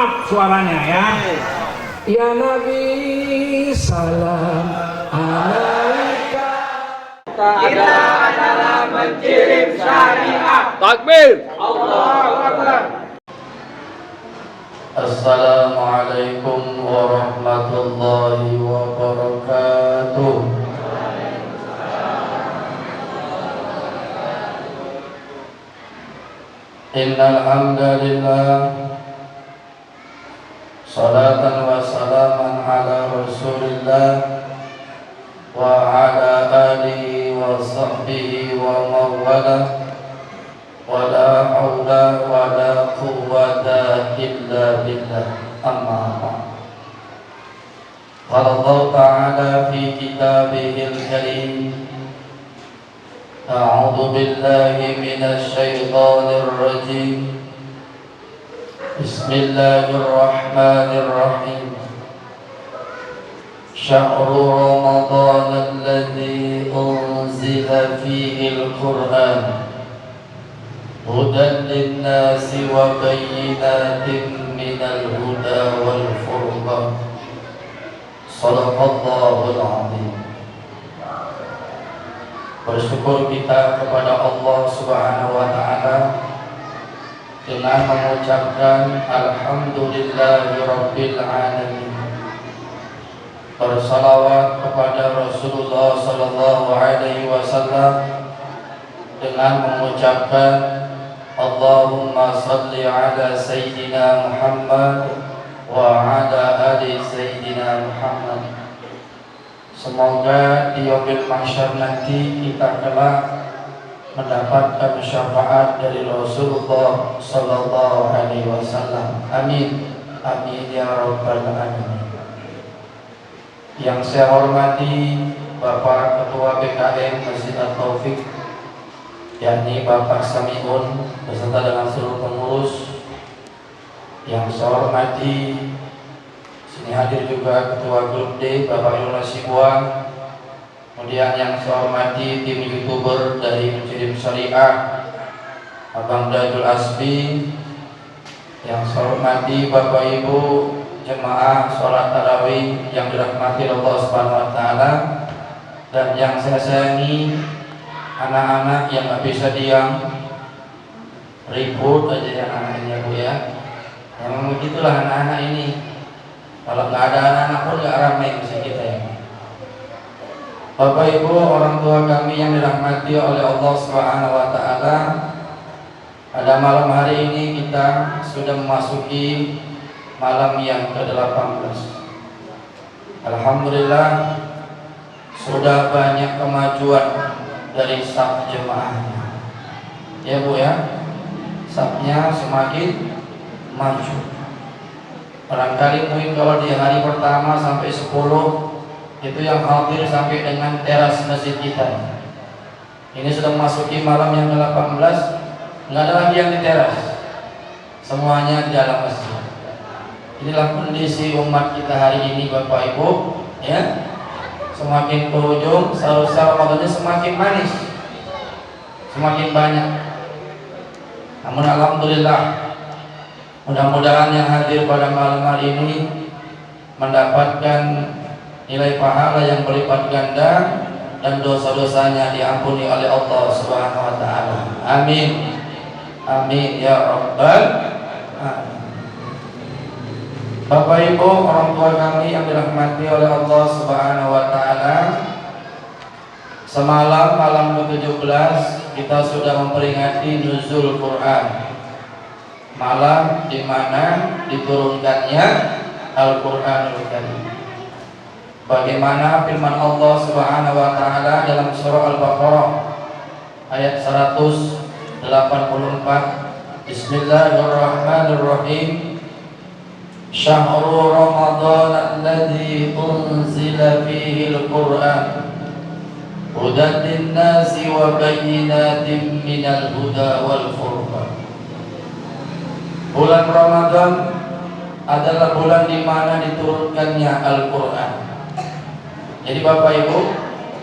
up suaranya ya. Ya Nabi salam alaika. Kita adalah menkirim syariat. Takbir. Allahu Akbar. Assalamualaikum warahmatullahi wabarakatuh. Innal hamdalillah, salatan wa salaman ala Rasulillah wa ala alihi wa sahbihi wa mawala. Wala haula wala quwwata illa billah. Amma ba'd. Qala Allah ta'ala fi kitabihil karim, a'udzu billahi minasy syaithanir rajim. Bismillahirrahmanirrahim. Syahru Ramadan alladzi unzila fihi al-Qur'an hudan linnasi wa bayyinatin minal huda wal furqan. Shadaqallahul azim. Bersyukur kita kepada Allah Subhanahu wa taala dengan mengucapkan alhamdulillahirabbil alamin. Bersalawat kepada Rasulullah sallallahu alaihi wasallam dengan mengucapkan Allahumma salli ala Sayyidina Muhammad wa ala ali Sayyidina Muhammad. Semoga di yaumil mahsyar nanti kita kelak mendapatkan syafaat dari Rasulullah sallallahu alaihi wasallam. Amin. Amin ya rabbal alamin. Yang saya hormati Bapak Ketua BKM Masjid At-Taufik, yakni Bapak Samiun beserta dengan seluruh pengurus. Yang saya hormati, sini hadir juga Ketua Grup D Bapak Yunus Sibuan. Kemudian yang saya hormati tim YouTuber dari Menkirim Syariah Abang Dadul Asbi. Yang saya hormati Bapak Ibu jemaah sholat tarawih yang dirahmati Allah Subhanahu wa taala, dan yang saya sayangi anak-anak yang nggak bisa diam, ribut aja ya anak-anaknya Bu ya. Memang begitulah anak-anak ini. Kalau nggak ada anak-anak pun nggak ramai mesti kita ya. Bapak Ibu orang tua kami yang dirahmati oleh Allah Subhanahu wa taala, pada malam hari ini kita sudah memasuki malam yang ke-18. Alhamdulillah sudah banyak kemajuan dari saf jemaahnya, ya Bu ya. Safnya semakin maju. Barangkali mungkin kalau di hari pertama sampai 10 itu yang hadir sampai dengan teras masjid kita. Ini sudah memasuki malam yang ke-18, nggak ada lagi yang di teras, semuanya di dalam masjid. Inilah kondisi umat kita hari ini Bapak Ibu ya. Semakin ke ujung, seharusnya Ramadannya semakin manis, semakin banyak. Namun alhamdulillah, mudah-mudahan yang hadir pada malam hari ini mendapatkan nilai pahala yang berlipat ganda dan dosa-dosanya diampuni oleh Allah Subhanahu wa taala. Amin. Amin ya rabbal alamin. Bapak Ibu orang tua kami yang dirahmati oleh Allah Subhanahu wa taala, semalam malam ke-17 kita sudah memperingati nuzul Quran. Malam di mana diturunkannya Al-Qur'anul Karim. Bagaimana firman Allah Subhanahu wa taala dalam surah Al-Baqarah ayat 184. Bismillahirrahmanirrahim. Syahru Ramadan alladzi unzila fihi al-Qur'an hudan linnasi wa bayyinatin minal huda wal furqan. Bulan Ramadan adalah bulan di mana diturunkannya Al-Qur'an. Jadi Bapak Ibu,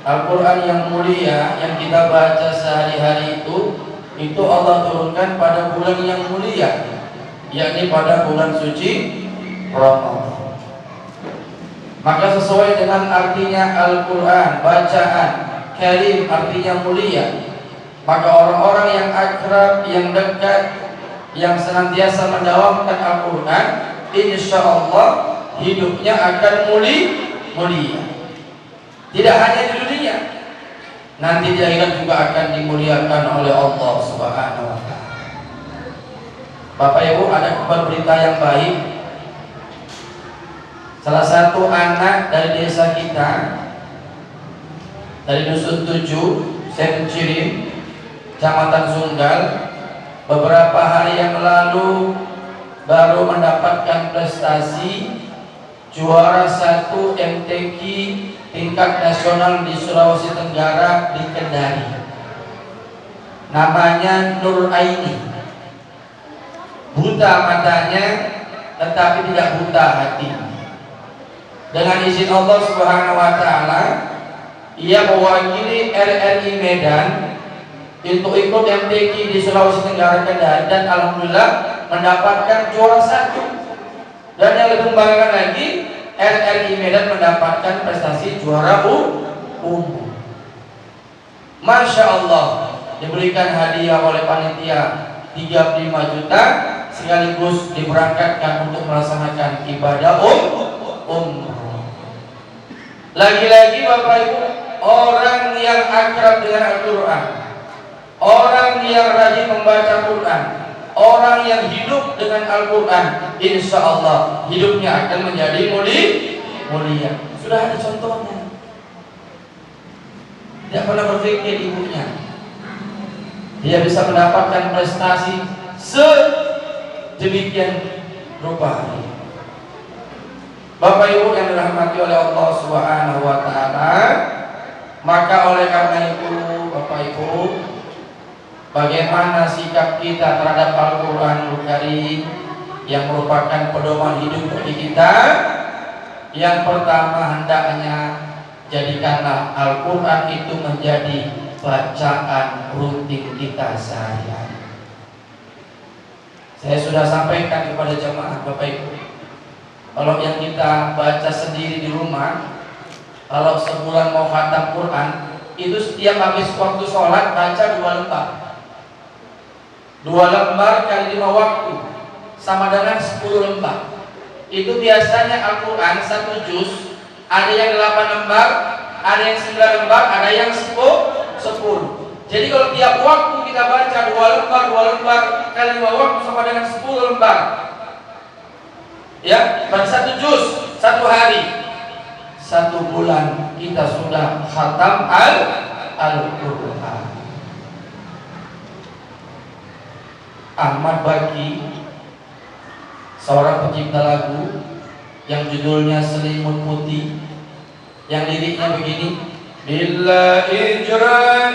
Al-Qur'an yang mulia yang kita baca sehari-hari itu Allah turunkan pada bulan yang mulia, yakni pada bulan suci Ramadan. Maka sesuai dengan artinya Al-Quran, bacaan karim artinya mulia, maka orang-orang yang akrab, yang dekat, yang senantiasa mendawamkan Al-Quran, insya Allah hidupnya akan mulia. Tidak hanya di dunia, nanti di akhirat juga akan dimuliakan oleh Allah Subhanahu wa Ta'ala. Bapak Ibu, ada kabar berita yang baik. Salah satu anak dari desa kita, dari Dusun 7, Sen Cirim, Kecamatan Sunggal, beberapa hari yang lalu baru mendapatkan prestasi juara 1 MTQ tingkat nasional di Sulawesi Tenggara di Kendari. Namanya Nur Aini. Buta matanya tetapi tidak buta hati. Dengan izin Allah Subhanahu wa Ta'ala, ia mewakili RRI Medan untuk ikut MTQ di Sulawesi Tenggara Kendari dan alhamdulillah mendapatkan juara 1. Dan yang lebih membanggakan lagi, RRI Medan mendapatkan prestasi juara umum. Masya Allah, diberikan hadiah oleh panitia 35 juta sekaligus diberangkatkan untuk melaksanakan ibadah umroh. Lagi-lagi Bapak Ibu, orang yang akrab dengan Al-Quran, orang yang rajin membaca Quran, orang yang hidup dengan Al-Quran, insya Allah hidupnya akan menjadi mulia. Sudah ada contohnya. Tidak pernah berpikir ibunya, dia bisa mendapatkan prestasi sedemikian rupa. Bapak Ibu yang dirahmati oleh Allah Subhanahu wa Ta'ala, maka oleh karena itu Bapak Ibu, bagaimana sikap kita terhadap Al-Quranul Karim yang merupakan pedoman hidup bagi kita? Yang pertama, hendaknya jadikanlah Al-Quran itu menjadi bacaan rutin kita sehari-hari. Saya sudah sampaikan kepada jemaah Bapak Ibu, kalau yang kita baca sendiri di rumah, kalau sebulan mau khatam Quran, itu setiap habis waktu sholat baca 2 lembar. 2 lembar kali 5 waktu sama dengan 10 lembar. Itu biasanya Al-Quran 1 juz, ada yang 8 lembar, ada yang 9 lembar, ada yang 10. Jadi kalau tiap waktu kita baca 2 lembar kali 5 waktu sama dengan 10 lembar, ya, berarti 1 juz 1 hari, 1 bulan kita sudah khatam Al-Quran. Ahmad Baki, seorang pencipta lagu yang judulnya Selimut Putih, yang liriknya begini: bila Israel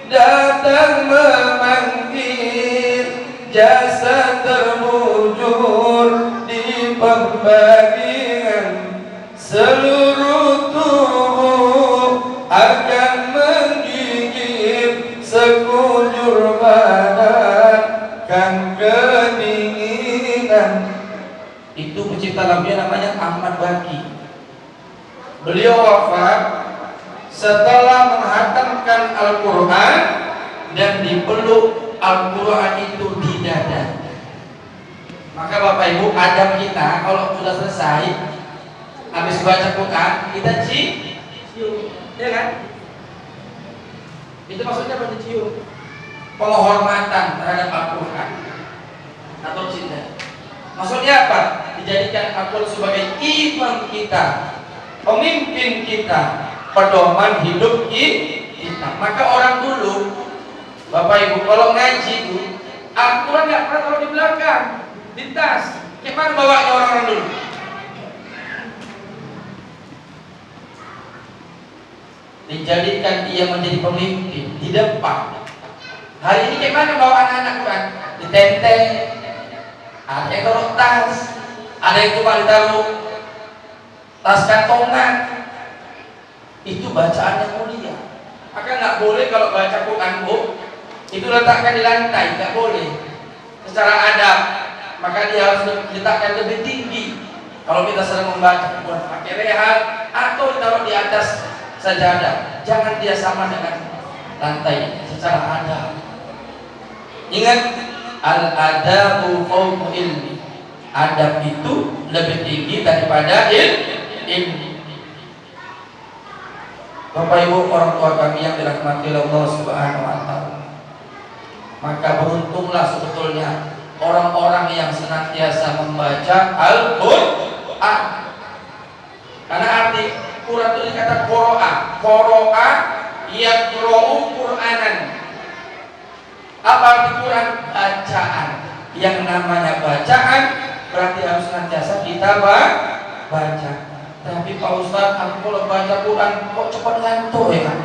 datang memanggil, jasad termujur di pembaringan, seluruh tubuh akan menggigit, sekujur badan kan kedinginan. Itu pencipta lagunya namanya Ahmad Baki. Beliau wafat setelah menghatamkan Al-Quran dan dipeluk Al-Quran itu di dada. Maka Bapak Ibu, adab kita kalau sudah selesai habis baca Quran, kita cium, ya kan? Itu maksudnya apa? Cium, penghormatan terhadap Al-Quran atau cinta. Maksudnya apa? Dijadikan Al-Quran sebagai imam kita, pemimpin kita, pedoman hidup kita. Maka orang dulu, Bapak Ibu, kalau ngaji itu Al-Quran nggak pernah taruh di belakang, di tas. Gimana bawanya orang-orang dulu? Dijadikan dia menjadi pemimpin di depan. Hari ini gimana bawa anak-anak Quran? Ditenteng, ada yang taruh tas, ada yang cuma ditaruh tas kantongan. Itu bacaan yang mulia. Maka nggak boleh kalau baca Quran itu letakkan di lantai, nggak boleh. secara adab, maka dia harus diletakkan lebih tinggi. Kalau kita sedang membaca, buat pakai rehat atau ditaruh di atas sajadah. Jangan dia sama dengan lantai secara adab. Ingat, al-adabu fawqa ilmi. Adab itu lebih tinggi daripada ilmu. Bapak Ibu orang tua kami yang dirahmati Allah Subhanahu wa taala. Maka beruntunglah sebetulnya orang-orang yang senantiasa membaca Al-Qur'an. Karena arti Quran itu dikata qoro'a yaqra'u Qur'anan. Apa arti Quran? Bacaan. Yang namanya bacaan berarti harus senantiasa kita baca. Tapi Pak Ustaz, aku kalau baca Quran kok cepat ngantuk ya?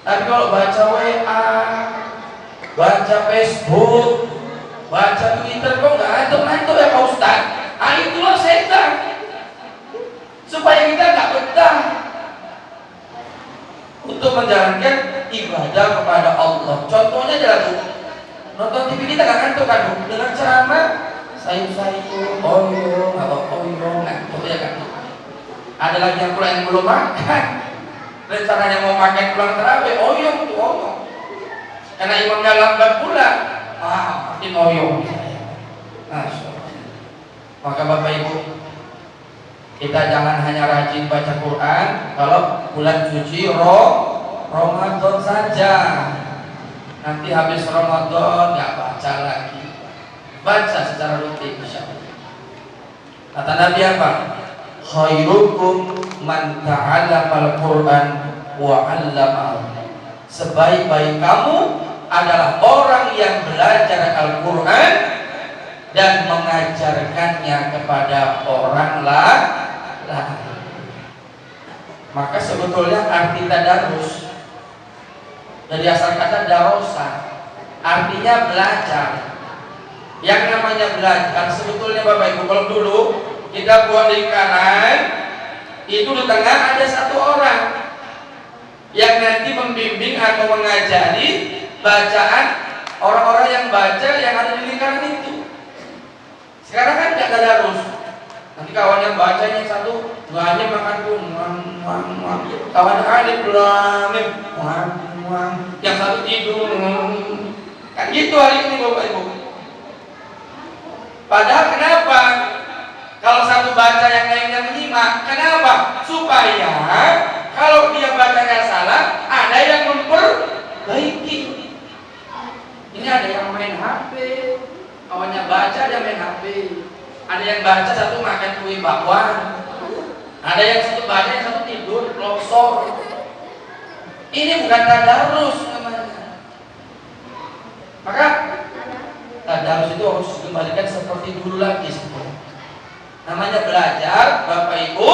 Tapi kalau baca WA, baca Facebook, baca Twitter kok nggak ngantuk ya Pak Ustaz? Itulah setan. Supaya kita nggak betah untuk menjalankan ibadah kepada Allah. Contohnya adalah nonton TV kita nggak ngantuk kan? Dengan ceramah sayur-sayur, ngantuk ya kan? Ada lagi yang pula yang belum makan, rencananya mau makan pulang terawih, oyong. Karena imamnya lambat pula, makin oyong. Maka Bapak Ibu, kita jangan hanya rajin baca Quran kalau bulan suci Ramadan saja. Nanti habis Ramadan nggak baca lagi, baca secara rutin insyaallah. Kata Nabi apa? Khairukum man ta'allama al-Qur'an wa 'allamahu. Sebaik-baik kamu adalah orang yang belajar Al-Qur'an dan mengajarkannya kepada orang lain. Maka sebetulnya arti tadarus dari asal kata darosa, artinya belajar. Yang namanya belajar sebetulnya Bapak Ibu, kalau dulu kita buat lingkaran, itu di tengah ada satu orang yang nanti membimbing atau mengajari bacaan orang-orang yang baca yang ada di lingkaran itu. Sekarang kan tidak tadarus. Nanti kawan yang baca yang satu banyak makan tuh, kawan alif lam mim, yang satu tidur, kan gitu hari ini Bapak Ibu. Padahal kenapa? Kalau satu baca yang lainnya menyimak, kenapa? Supaya kalau dia bacanya salah, ada yang memperbaiki. Ini ada yang main HP, kawannya baca dia main HP. Ada yang baca satu makan kue bakwan. Ada yang satu baca yang satu tidur losor. Ini bukan tadarus namanya. Maka tadarus itu harus dikembalikan seperti dulu lagi sebetulnya. Namanya belajar, Bapak Ibu.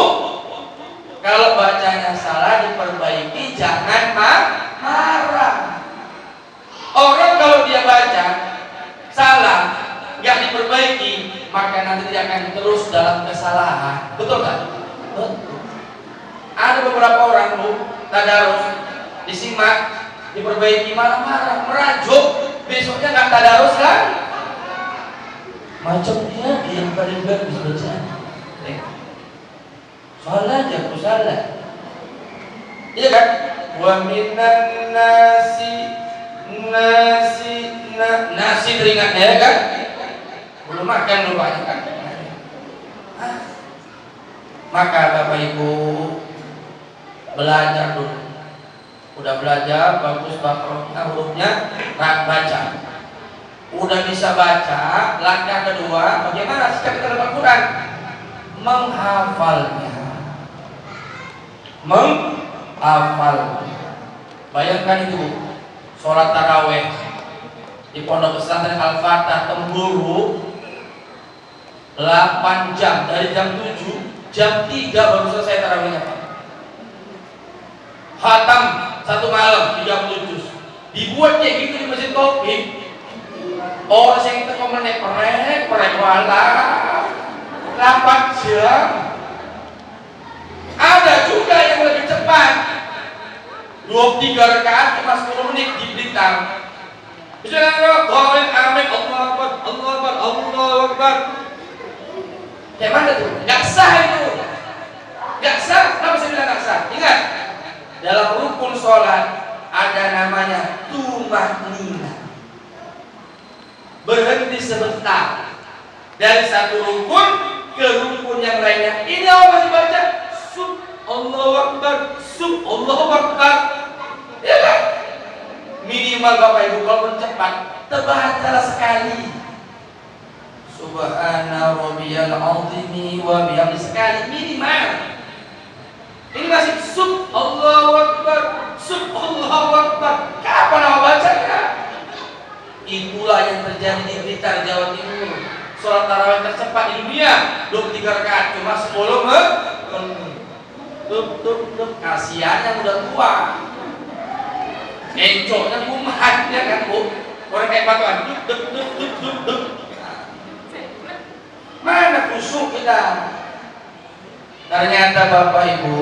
Kalau bacanya salah diperbaiki, jangan marah. Orang kalau dia baca salah, nggak diperbaiki, maka nanti dia akan terus dalam kesalahan. Betul kan? Betul. Ada beberapa orang tadarus disimak, diperbaiki malah marah, merajuk. Besoknya nggak tadarus kan? Macam dia yang paling bagus baca. Salah aja, aku salah. Iya kan? Wa minan nasi teringatnya ya kan? Belum makan rupanya kan? Maka Bapak Ibu belajar dulu. Udah belajar bagus hurufnya, baca. Udah bisa baca, langkah kedua bagaimana sikap kita dalam Al-Quran? Menghafalnya. Bayangkan itu sholat taraweh di pondok pesantren Al-Fatah Temburu 8 jam, dari jam 7 jam 3 baru selesai tarawehnya Pak. Khatam satu malam 30 juz. Dibuat kayak gitu di Masjid Taufik. Orang yang kita komennya perek wala 8 jam. Ada juga yang lebih cepat 23 rakaat cuma 10 menit di Blitar. Misalnya amin Allah Allahu Akbar, Allahu Akbar. Kayak mana tuh? Gak sah itu. Gak sah. Kenapa saya bilang gak sah? Ingat, dalam rukun sholat ada namanya tumanina. Berhenti sebentar dari satu rukun ke rukun yang lainnya. Ini apa masih baca? Sub Allahu Akbar, sub Allahu Akbar. Ya kan? Minimal Bapak Ibu kalau cepat terbacalah sekali. Subhana rabbiyal azimi wa bihamdi sekali minimal. Ini masih sub Allahu Akbar, sub Allahu Akbar. Kapan awak bacanya? Itulah yang terjadi di Blitar, Jawa Timur. Sholat tarawih tercepat di dunia 23 rakaat cuma 10 menit. Tup. Kasihan yang udah tua. Encoknya kumatnya kan bu. Orang kayak batuan. Dup. Mana khusyuk kita? Ternyata Bapak Ibu,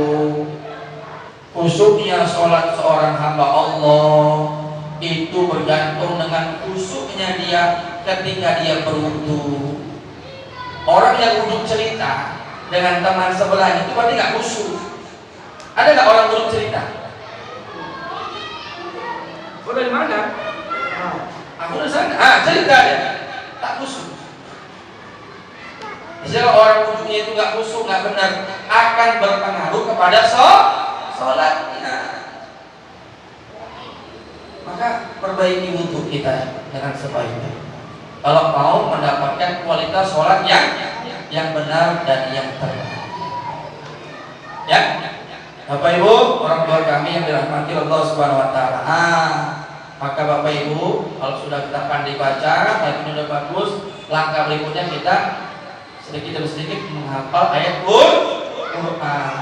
khusyuknya sholat seorang hamba Allah itu bergantung dengan khusyuknya dia ketika dia berwudu. Orang yang wudhu cerita dengan teman sebelahnya itu berarti nggak khusyuk. Ada nggak orang wudhu cerita? Oh dari mana? Aku dari sana. Cerita dia tak khusyuk. Misalnya orang wudhunya itu nggak khusyuk, nggak benar, akan berpengaruh kepada sholatnya. Maka perbaiki wudhu kita dengan sebaik-baiknya. Kalau mau mendapatkan kualitas sholat yang benar dan yang terbaik. Ya, Bapak Ibu, orang tua kami yang dirahmati Allah Subhanahu Wa Taala. Maka Bapak Ibu, kalau sudah kita pandai baca, dan sudah bagus, langkah berikutnya kita sedikit demi sedikit menghafal ayat Quran.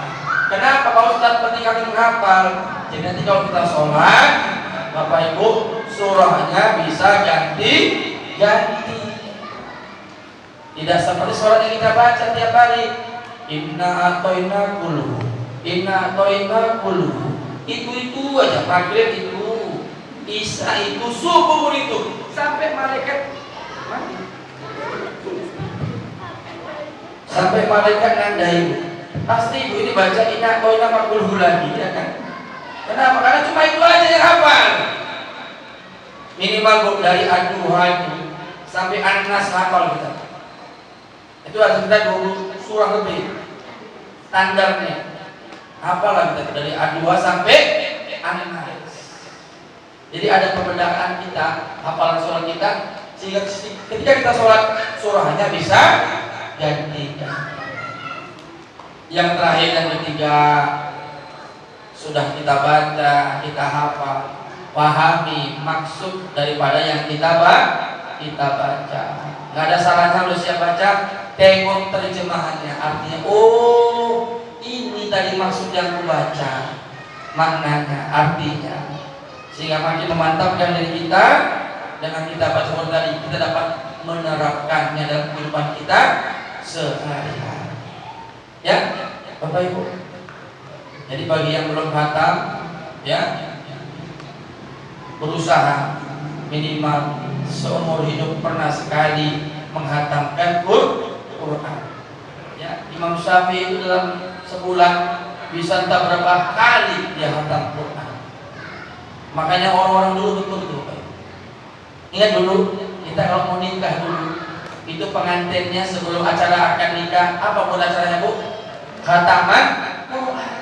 Kenapa Pak Ustaz penting kami menghafal? Jadi nanti kalau kita sholat, Bapak Ibu, surahnya bisa ganti. Tidak seperti sholat yang kita baca tiap hari. Inna atoina kulu, itu aja. Maghrib itu, Isya itu, subuh pun itu, sampai malaikat mati. Sampai malaikat nandai, pasti ibu ini baca inna atoina makuluh lagi, ya kan? Kenapa? Karena cuma itu aja yang hafal. Minimal dari Ad-Duha itu sampai An-Nas hafal kita. Itu harus kita 20 surah lebih standarnya. Hafal kita dari Ad-Duha sampai An-Nas. Jadi ada perbedaan kita hafalan surah kita sehingga ketika kita sholat surahnya bisa ganti. Yang terakhir dan ketiga, sudah kita baca, kita hafal, pahami maksud daripada yang kita baca. Nggak ada salahnya kalau siap baca, tengok terjemahannya. Artinya, oh ini tadi maksud yang aku baca, maknanya, artinya, sehingga makin memantapkan diri kita. Dengan kita baca Quran tadi, kita dapat menerapkannya dalam kehidupan kita sehari-hari. Ya, Bapak Ibu. Jadi bagi yang belum khatam, ya, berusaha minimal seumur hidup pernah sekali menghatamkan Quran. Ya, Imam Syafi'i itu dalam sebulan bisa entah berapa kali dia khatam Quran. Makanya orang-orang dulu betul-betul. Ingat dulu, kita kalau mau nikah dulu, itu pengantinnya sebelum acara akad nikah, apa pun acaranya Bu? Khataman Quran.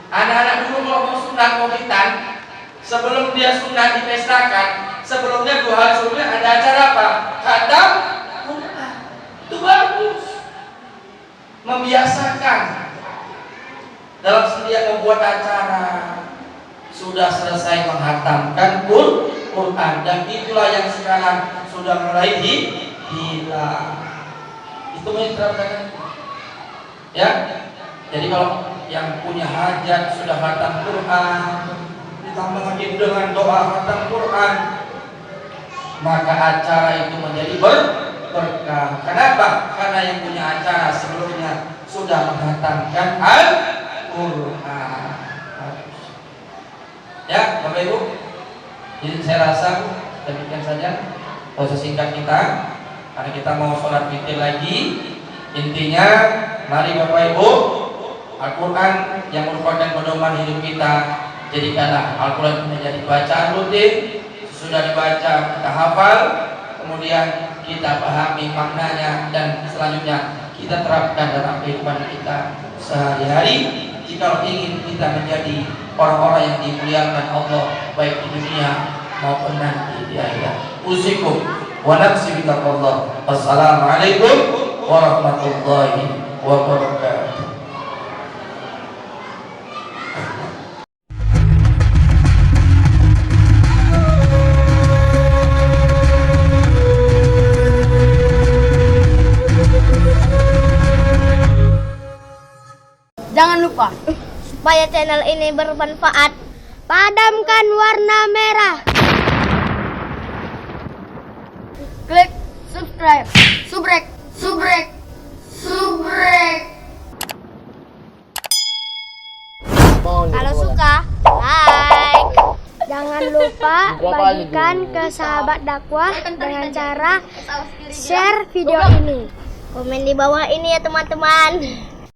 Anak-anak dulu kalau mau sunat, mau khitan, sebelum dia sunat dipestakan, sebelumnya 2 hari sebelumnya ada acara apa? Khatam Quran. Itu bagus. Membiasakan dalam setiap membuat acara sudah selesai menghatamkan Quran, dan itulah yang sekarang sudah mulai hilang. Itu diterapkan. Ya. Jadi kalau yang punya hajat sudah khatam Quran, ditambah lagi dengan doa khatam Quran, maka acara itu menjadi berkah. Kenapa? Karena yang punya acara sebelumnya sudah menghatamkan Al-Quran. Ya, Bapak Ibu. Jadi saya rasa demikian saja. usah singkat kita, karena kita mau sholat witir lagi. Intinya, mari Bapak Ibu, Al-Quran yang merupakan pedoman hidup kita, jadikanlah Al-Quran menjadi bacaan rutin. Sudah dibaca kita hafal, kemudian kita pahami maknanya, dan selanjutnya kita terapkan dalam kehidupan kita sehari-hari. Jika ingin kita menjadi orang-orang yang dimuliakan Allah baik di dunia maupun nanti di akhirat. Usikum wa nafsi bitaqwallah. Wassalamualaikum warahmatullahi wabarakatuh. Jangan lupa, supaya channel ini bermanfaat, padamkan warna merah. Klik subscribe, subrek. Kalau suka, like. Jangan lupa bagikan ke sahabat dakwah dengan cara share video ini. Komen di bawah ini ya teman-teman.